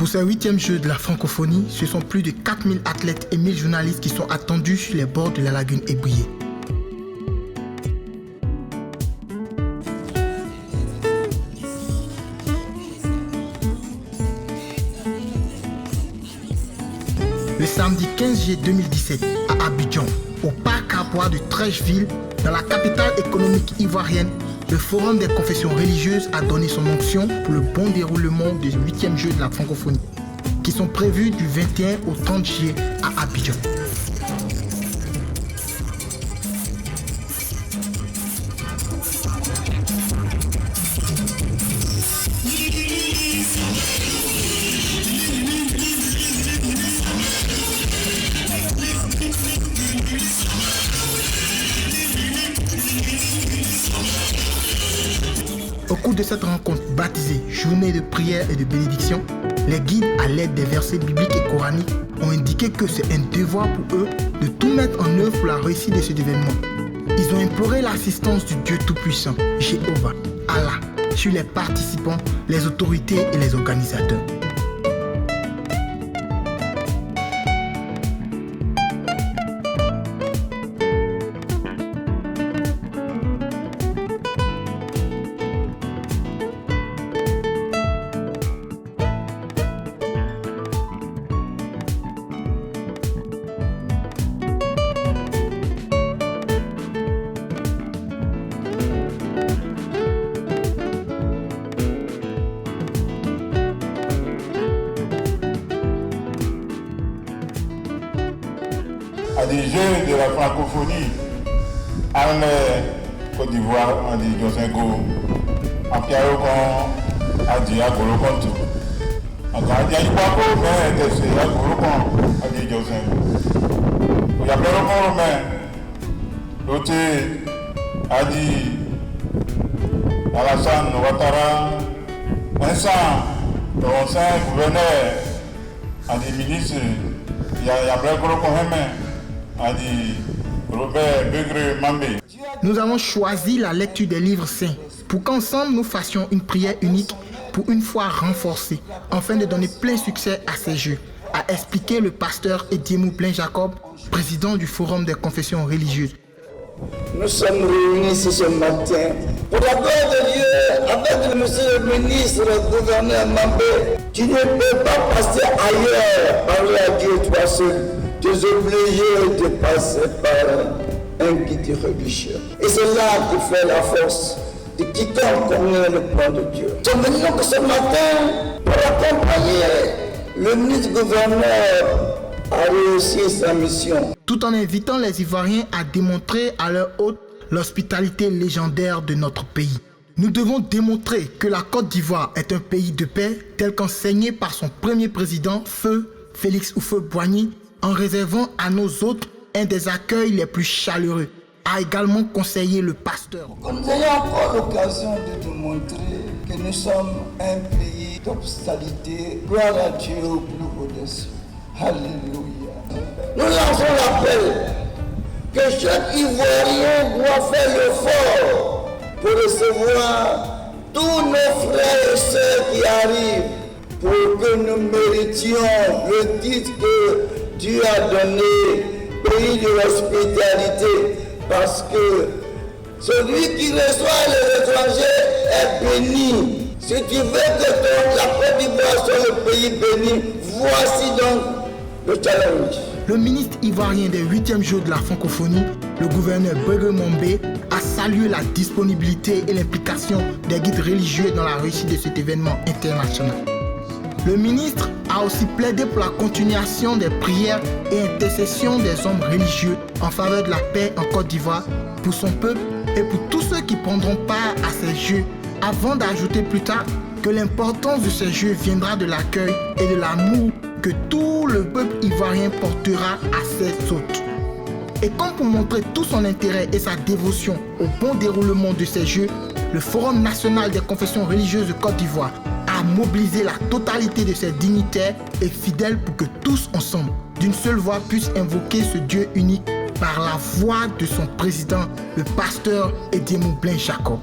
Pour ces 8e Jeux de la francophonie, ce sont plus de 4000 athlètes et 1000 journalistes qui sont attendus sur les bords de la lagune Ébrié. Le samedi 15 juillet 2017, à Abidjan, au parc à bois de Trècheville, dans la capitale économique ivoirienne, le Forum des confessions religieuses a donné son onction pour le bon déroulement des 8e Jeux de la francophonie, qui sont prévus du 21 au 30 juillet à Abidjan. Au cours de cette rencontre baptisée Journée de prière et de bénédiction, les guides, à l'aide des versets bibliques et coraniques, ont indiqué que c'est un devoir pour eux de tout mettre en œuvre pour la réussite de cet événement. Ils ont imploré l'assistance du Dieu Tout-Puissant, Jéhovah, Allah, sur les participants, les autorités et les organisateurs. À des Jeux de la francophonie, en Côte d'Ivoire, en dit Josengo, en Piarogon, en dit Agolokontu. En Canadien, il n'y a pas de mais c'est Agolokon, en dit Josengo. Il y a plein de romains. L'autre a dit Alassane Ouattara, Vincent, le ancien gouverneur, en dit ministre, il y a plein de romains. Nous avons choisi la lecture des livres saints pour qu'ensemble nous fassions une prière unique pour une foi renforcée, afin de donner plein succès à ces Jeux, a expliqué le pasteur Ediemou Blain Jacob, président du Forum des confessions religieuses. Nous sommes réunis ce matin pour la gloire de Dieu avec monsieur le ministre, le gouverneur Mambé. Tu ne peux pas passer ailleurs, parler à Dieu toi seul. Tu es obligé de passer par un guide religieux. Et c'est là que fait la force de quiconque connaît le plan de Dieu. Nous sommes venus donc ce matin pour accompagner le ministre gouverneur à réussir sa mission. Tout en invitant les Ivoiriens à démontrer à leur hôte l'hospitalité légendaire de notre pays. Nous devons démontrer que la Côte d'Ivoire est un pays de paix tel qu'enseigné par son premier président, Feu Félix Houphouët-Boigny, en réservant à nos hôtes un des accueils les plus chaleureux, a également conseillé le pasteur. Nous ayons encore l'occasion de démontrer que nous sommes un pays d'hospitalité. Gloire à Dieu au plus au-dessus. Alléluia. Nous lançons l'appel que chaque Ivoirien doit faire l'effort pour recevoir tous nos frères et sœurs qui arrivent pour que nous méritions le titre que Dieu a donné, pays de l'hospitalité, parce que celui qui reçoit les étrangers est béni. Si tu veux que la Côte d'Ivoire soit le pays béni, voici donc le challenge. Le ministre ivoirien des 8e Jeux de la francophonie, le gouverneur Bégué Mambé, a salué la disponibilité et l'implication des guides religieux dans la réussite de cet événement international. Le ministre a aussi plaidé pour la continuation des prières et intercessions des hommes religieux en faveur de la paix en Côte d'Ivoire, pour son peuple et pour tous ceux qui prendront part à ces Jeux, avant d'ajouter plus tard que l'importance de ces Jeux viendra de l'accueil et de l'amour que tout le peuple ivoirien portera à ses hôtes. Et comme pour montrer tout son intérêt et sa dévotion au bon déroulement de ces Jeux, le Forum national des confessions religieuses de Côte d'Ivoire a mobilisé la totalité de ses dignitaires et fidèles pour que tous ensemble, d'une seule voix, puissent invoquer ce Dieu unique par la voix de son président, le pasteur Ediemou Blain Jacob.